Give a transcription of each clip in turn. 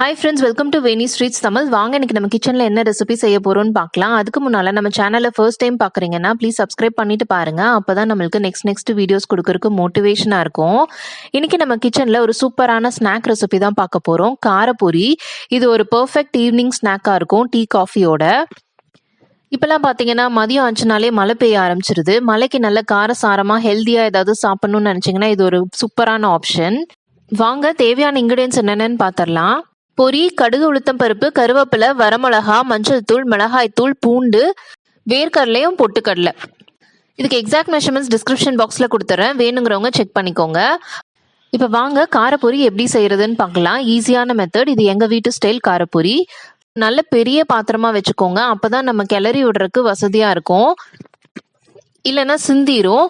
Hi friends, welcome to Venis Treats Tamil. வாங்க இன்னைக்கு நம்ம கிச்சன்ல என்ன ரெசிபி செய்ய போறோம்னு பார்க்கலாம். அதுக்கு முன்னால நம்ம சேனலை ஃபர்ஸ்ட் டைம் பார்க்குறீங்கன்னா ப்ளீஸ் சப்ஸ்கிரைப் பண்ணிட்டு பாருங்க. அப்பதான் நம்மளுக்கு நெக்ஸ்ட் வீடியோஸ் கொடுக்கறதுக்கு மோட்டிவேஷனா இருக்கும். இன்னைக்கு நம்ம கிச்சன்ல ஒரு சூப்பரான ஸ்நாக் ரெசிபி தான் பார்க்க போறோம். காரப்பொரி. இது ஒரு பெர்ஃபெக்ட் ஈவினிங் ஸ்நாக்கா இருக்கும் டீ காஃபியோட. இப்பெல்லாம் பார்த்தீங்கன்னா மதியம் ஆச்சுனாலே மழை பெய்ய ஆரம்பிச்சிருது. மழைக்கு நல்ல காரசாரமா ஹெல்த்தியா ஏதாவது சாப்பிடணும்னு நினைச்சீங்கன்னா இது ஒரு சூப்பரான ஆப்ஷன். வாங்க தேவையான இன்கிரீடியன்ஸ் என்னென்னு பார்த்துடலாம். பொரி, கடுகு, உளுத்தம் பருப்பு, கருவேப்பிலை, வரமிளகா, மஞ்சள் தூள், மிளகாய் தூள், பூண்டு, வேர்க்கடலையும் பொட்டுக்கடலை. இதுக்கு எக்ஸாக்ட் மெஷர்மெண்ட்ஸ் டிஸ்கிரிப்ஷன் பாக்ஸில் கொடுத்துறேன், வேணுங்கிறவங்க செக் பண்ணிக்கோங்க. இப்போ வாங்க காரப்பொரி எப்படி செய்யறதுன்னு பார்க்கலாம். ஈஸியான மெத்தட். இது எங்கள் வீட்டு ஸ்டைல் காரப்பொரி. நல்ல பெரிய பாத்திரமா வச்சுக்கோங்க, அப்போதான் நம்ம கிளறி விடுறதுக்கு வசதியாக இருக்கும், இல்லைன்னா சிந்திரும்.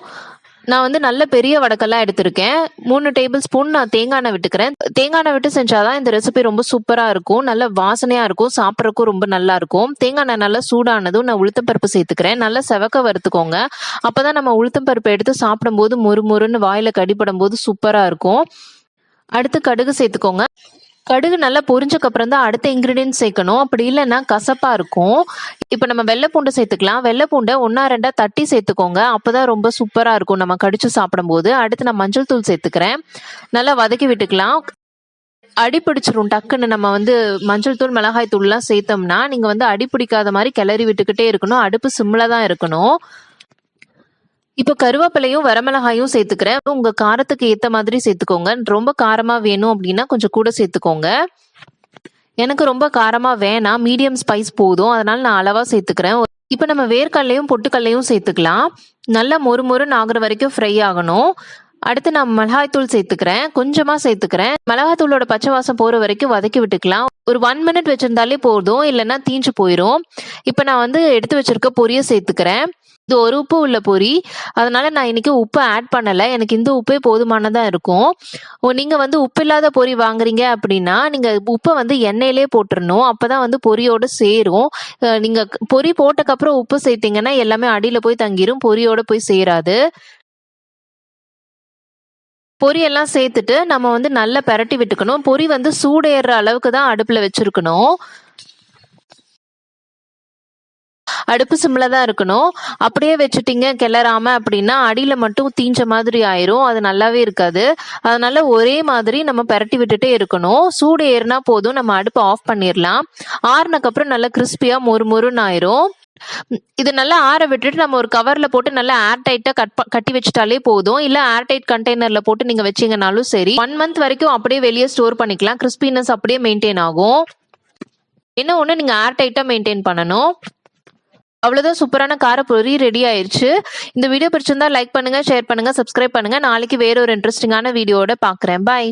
நான் நல்ல பெரிய வடக்கெல்லாம் எடுத்திருக்கேன். 3 டேபிள் ஸ்பூன் நான் தேங்காய் எண்ணெய் விட்டுக்கிறேன். தேங்காய் எண்ணெய் விட்டு செஞ்சாதான் இந்த ரெசிபி ரொம்ப சூப்பராக இருக்கும், நல்ல வாசனையாக இருக்கும், சாப்பிட்றதுக்கும் ரொம்ப நல்லா இருக்கும். தேங்காய் எண்ணெய் நல்லா சூடானதும் நான் உளுத்தம் பருப்பு சேர்த்துக்கிறேன். நல்லா செவக்க வறுத்துக்கோங்க, அப்போதான் நம்ம உளுத்தம் பருப்பு எடுத்து சாப்பிடும்போது முறுமுறுன்னு வாயில கடிப்படும் போது சூப்பராக இருக்கும். அடுத்து கடுகு சேர்த்துக்கோங்க. கடுகு நல்லா பொரிஞ்சக்கு அப்புறம் தான் அடுத்த இன்கிரீடியன்ட் சேர்க்கணும், அப்படி இல்லைன்னா கசப்பா இருக்கும். இப்போ நம்ம வெள்ளைப்பூண்டை சேர்த்துக்கலாம். வெள்ளைப்பூண்டை 1-2 தட்டி சேர்த்துக்கோங்க, அப்போதான் ரொம்ப சூப்பராக இருக்கும் நம்ம கடிச்சு சாப்பிடும்போது. அடுத்து நான் மஞ்சள் தூள் சேர்த்துக்கிறேன். நல்லா வதக்கி விட்டுக்கலாம். அடி பிடிச்சிரும் டக்குன்னு. நம்ம மஞ்சள் தூள் மிளகாய் தூள்லாம் சேர்த்தோம்னா நீங்க அடி பிடிக்காத மாதிரி கிளறி விட்டுக்கிட்டே இருக்கணும். அடுப்பு சிம்ல தான் இருக்கணும். இப்போ கருவேப்பிலையும் வரமிளகாயும் சேர்த்துக்கிறேன். உங்க காரத்துக்கு ஏத்த மாதிரி சேர்த்துக்கோங்க. ரொம்ப காரமா வேணும் அப்படின்னா கொஞ்சம் கூட சேர்த்துக்கோங்க. எனக்கு ரொம்ப காரமா வேணாம், மீடியம் ஸ்பைஸ் போதும், அதனால நான் அளவா சேர்த்துக்கிறேன். இப்போ நம்ம வேர்க்கடலையும் பொட்டுக்கடலையும் சேர்த்துக்கலாம். நல்லா மொறுமொறுன்னு ஆகுற வரைக்கும் ஃப்ரை ஆகணும். அடுத்து நான் மிளகாய்த்தூள் சேர்த்துக்கிறேன், கொஞ்சமா சேர்த்துக்கிறேன். மிளகாய்த்தூளோட பச்சை வாசம் போற வரைக்கும் வதக்கி விட்டுக்கலாம். ஒரு 1 மினிட் வச்சிருந்தாலே போதும், இல்லைன்னா தீஞ்சு போயிடும். இப்போ நான் எடுத்து வச்சிருக்க பொரியை சேர்த்துக்கிறேன். இது ஒரு உப்பு உள்ள பொரி, அதனால நான் இன்னைக்கு உப்பு ஆட் பண்ணல. எனக்கு இந்த உப்பே போதுமானதா இருக்கும். நீங்க உப்பு இல்லாத பொரி வாங்குறீங்க அப்படின்னா நீங்க உப்பை எண்ணெயிலே போட்டுறணும், அப்பதான் பொரியோட சேரும். நீங்க பொரி போட்டக்கு அப்புறம் உப்பு சேர்த்தீங்கன்னா எல்லாமே அடியில போய் தங்கிரும், பொரியோட போய் சேராது. பொரியெல்லாம் சேர்த்துட்டு நம்ம நல்லா பெரட்டி விட்டுக்கணும். பொரி சூடேற அளவுக்கு தான் அடுப்புல வச்சிருக்கணும். அடுப்பு சிம்ல தான் இருக்கணும். அப்படியே வச்சுட்டீங்க கிளறாம அப்படின்னா அடியில மட்டும் தீஞ்ச மாதிரி ஆயிரும், அது நல்லாவே இருக்காது. அதனால ஒரே மாதிரி நம்ம பெரட்டி விட்டுட்டே இருக்கணும். சூடு ஏறினா போதும், நம்ம அடுப்பை ஆஃப் பண்ணிடலாம். ஆறுனக்கு அப்புறம் நல்லா கிறிஸ்பியா மொறுமொறுன்னு ஆயிரும். இது நல்லா ஆற விட்டுட்டு நம்ம ஒரு கவர்ல போட்டு நல்லா ஏர் டைட்டா கட்டி வச்சுட்டாலே போதும். இல்ல ஏர் டைட் கண்டெய்னர்ல போட்டு நீங்க வச்சீங்கன்னாலும் சரி. 1 மந்த் வரைக்கும் அப்படியே வெளியே ஸ்டோர் பண்ணிக்கலாம். கிறிஸ்பினஸ் அப்படியே மெயின்டைன் ஆகும். என்ன ஒண்ணு, நீங்க ஏர் டைட்டா மெயின்டைன் பண்ணணும். அவ்வளவுதான், சூப்பரான காரப்பொரி ரெடி ஆயிருச்சு. இந்த வீடியோ பிடிச்சிருந்தா லைக் பண்ணுங்க, ஷேர் பண்ணுங்க, சப்ஸ்கிரைப் பண்ணுங்க. நாளைக்கு வேற ஒரு இன்ட்ரெஸ்டிங்கான வீடியோட பாக்குறேன். பாய்.